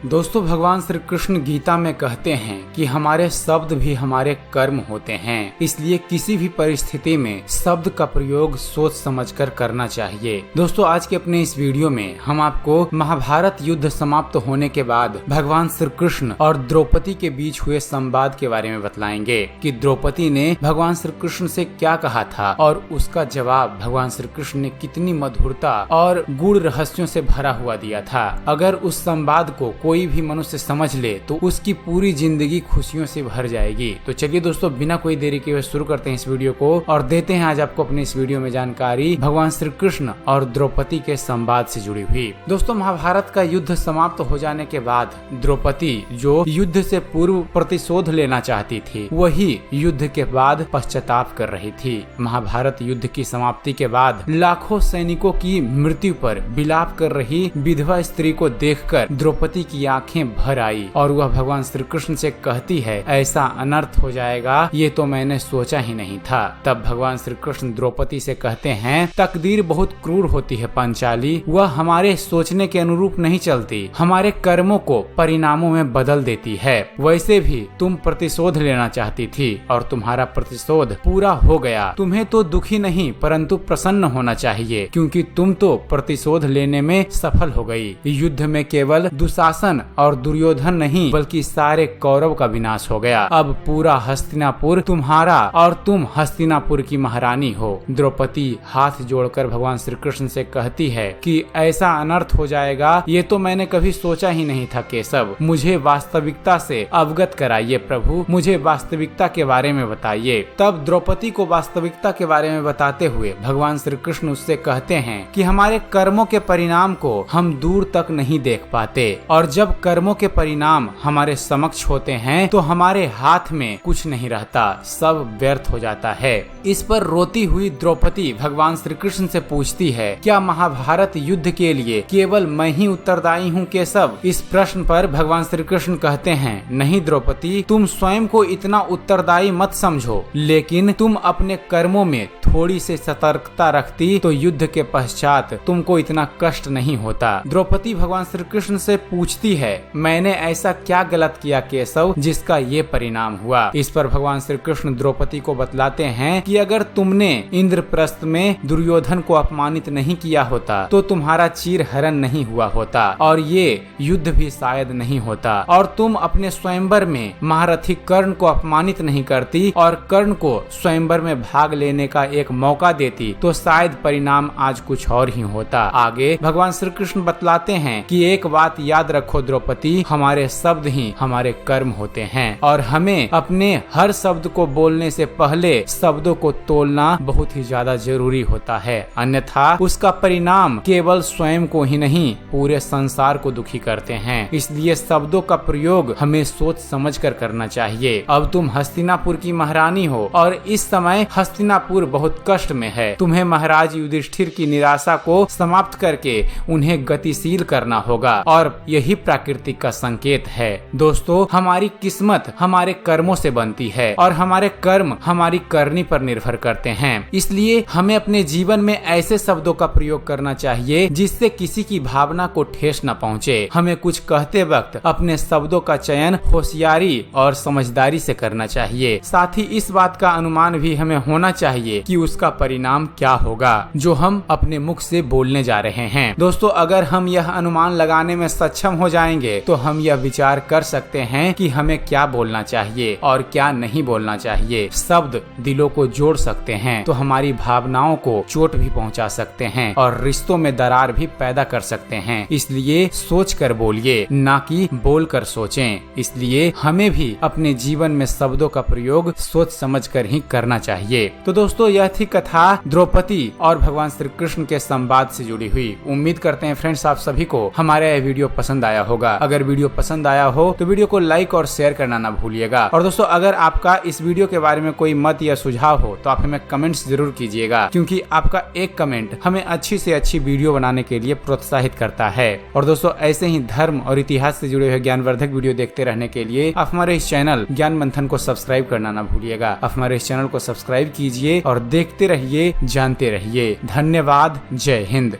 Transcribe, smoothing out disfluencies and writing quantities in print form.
दोस्तों, भगवान श्री कृष्ण गीता में कहते हैं कि हमारे शब्द भी हमारे कर्म होते हैं, इसलिए किसी भी परिस्थिति में शब्द का प्रयोग सोच समझकर करना चाहिए। दोस्तों, आज के अपने इस वीडियो में हम आपको महाभारत युद्ध समाप्त होने के बाद भगवान श्री कृष्ण और द्रौपदी के बीच हुए संवाद के बारे में बतलाएंगे कि द्रौपदी ने भगवान श्री कृष्ण से क्या कहा था और उसका जवाब भगवान श्री कृष्ण ने कितनी मधुरता और गूढ़ रहस्यों से भरा हुआ दिया था। अगर उस संवाद को कोई भी मनुष्य समझ ले तो उसकी पूरी जिंदगी खुशियों से भर जाएगी। तो चलिए दोस्तों, बिना कोई देरी के शुरू करते हैं इस वीडियो को और देते हैं आज आपको अपने इस वीडियो में जानकारी भगवान श्री कृष्ण और द्रौपदी के संवाद से जुड़ी हुई। दोस्तों, महाभारत का युद्ध समाप्त हो जाने के बाद द्रौपदी जो युद्ध से पूर्व प्रतिशोध लेना चाहती थी, वही युद्ध के बाद पश्चाताप कर रही थी। महाभारत युद्ध की समाप्ति के बाद लाखों सैनिकों की मृत्यु पर विलाप कर रही विधवा स्त्री को देखकर द्रौपदी की आंखें भर आई और वह भगवान श्री कृष्ण से कहती है, ऐसा अनर्थ हो जाएगा ये तो मैंने सोचा ही नहीं था। तब भगवान श्री कृष्ण द्रौपदी से कहते हैं, तकदीर बहुत क्रूर होती है पांचाली, वह हमारे सोचने के अनुरूप नहीं चलती, हमारे कर्मों को परिणामों में बदल देती है। वैसे भी तुम प्रतिशोध लेना चाहती थी और तुम्हारा प्रतिशोध पूरा हो गया। तुम्हें तो दुखी नहीं परंतु प्रसन्न होना चाहिए, क्योंकि तुम तो प्रतिशोध लेने में सफल हो गई। युद्ध में केवल दुशासन और दुर्योधन नहीं बल्कि सारे कौरव का विनाश हो गया। अब पूरा हस्तिनापुर तुम्हारा और तुम हस्तिनापुर की महारानी हो। द्रौपदी हाथ जोड़कर भगवान श्री कृष्ण से कहती है कि ऐसा अनर्थ हो जाएगा ये तो मैंने कभी सोचा ही नहीं था केशव, मुझे वास्तविकता से अवगत कराइए प्रभु, मुझे वास्तविकता के बारे में बताइए। तब द्रौपदी को वास्तविकता के बारे में बताते हुए भगवान श्री कृष्ण उससे कहते हैं कि हमारे कर्मों के परिणाम को हम दूर तक नहीं देख पाते और जब कर्मों के परिणाम हमारे समक्ष होते हैं तो हमारे हाथ में कुछ नहीं रहता, सब व्यर्थ हो जाता है। इस पर रोती हुई द्रौपदी भगवान श्री कृष्ण से पूछती है, क्या महाभारत युद्ध के लिए केवल मैं ही उत्तरदायी हूँ केशव? इस प्रश्न पर भगवान श्री कृष्ण कहते हैं, नहीं द्रौपदी, तुम स्वयं को इतना उत्तरदायी मत समझो, लेकिन तुम अपने कर्मों में थोड़ी सी सतर्कता रखती तो युद्ध के पश्चात तुमको इतना कष्ट नहीं होता। द्रौपदी भगवान श्री कृष्ण से पूछती है, मैंने ऐसा क्या गलत किया केशव जिसका ये परिणाम हुआ? इस पर भगवान श्री कृष्ण द्रौपदी को बतलाते हैं कि अगर तुमने इंद्रप्रस्थ में दुर्योधन को अपमानित नहीं किया होता तो तुम्हारा चीर हरण नहीं हुआ होता और ये युद्ध भी शायद नहीं होता, और तुम अपने स्वयंवर में महारथी कर्ण को अपमानित नहीं करती और कर्ण को स्वयंवर में भाग लेने का एक मौका देती तो शायद परिणाम आज कुछ और ही होता। आगे भगवान श्री कृष्ण बतलाते हैं कि एक बात याद रखो द्रौपदी, हमारे शब्द ही हमारे कर्म होते हैं और हमें अपने हर शब्द को बोलने से पहले शब्दों को तोलना बहुत ही ज्यादा जरूरी होता है, अन्यथा उसका परिणाम केवल स्वयं को ही नहीं पूरे संसार को दुखी करते हैं। इसलिए शब्दों का प्रयोग हमें सोच समझ कर करना चाहिए। अब तुम हस्तिनापुर की महारानी हो और इस समय हस्तिनापुर बहुत कष्ट में है। तुम्हें महाराज युधिष्ठिर की निराशा को समाप्त करके उन्हें गतिशील करना होगा और यही प्राकृतिक का संकेत है। दोस्तों, हमारी किस्मत हमारे कर्मों से बनती है और हमारे कर्म हमारी करनी पर निर्भर करते हैं। इसलिए हमें अपने जीवन में ऐसे शब्दों का प्रयोग करना चाहिए जिससे किसी की भावना को ठेस न पहुंचे। हमें कुछ कहते वक्त अपने शब्दों का चयन होशियारी और समझदारी से करना चाहिए। साथ ही इस बात का अनुमान भी हमें होना चाहिए कि उसका परिणाम क्या होगा जो हम अपने मुख से बोलने जा रहे हैं। दोस्तों, अगर हम यह अनुमान लगाने में सक्षम हो जाएंगे तो हम यह विचार कर सकते हैं कि हमें क्या बोलना चाहिए और क्या नहीं बोलना चाहिए। शब्द दिलों को जोड़ सकते हैं तो हमारी भावनाओं को चोट भी पहुंचा सकते हैं और रिश्तों में दरार भी पैदा कर सकते हैं। इसलिए सोच कर बोलिए, ना कि बोल कर सोचें। इसलिए हमें भी अपने जीवन में शब्दों का प्रयोग सोच समझ कर ही करना चाहिए। तो दोस्तों, यह थी कथा द्रौपदी और भगवान श्री कृष्ण के संवाद से जुड़ी हुई। उम्मीद करते हैं फ्रेंड्स आप सभी को हमारा यह वीडियो पसंद आया होगा। अगर वीडियो पसंद आया हो तो वीडियो को लाइक और शेयर करना ना भूलिएगा। और दोस्तों, अगर आपका इस वीडियो के बारे में कोई मत या सुझाव हो तो आप हमें कमेंट्स जरूर कीजिएगा, क्योंकि आपका एक कमेंट हमें अच्छी से अच्छी वीडियो बनाने के लिए प्रोत्साहित करता है। और दोस्तों, ऐसे ही धर्म और इतिहास से जुड़े हुए ज्ञानवर्धक वीडियो देखते रहने के लिए आप हमारे इस चैनल ज्ञान मंथन को सब्सक्राइब करना ना भूलिएगा। आप हमारे इस चैनल को सब्सक्राइब कीजिए और देखते रहिए, जानते रहिए। धन्यवाद। जय हिंद।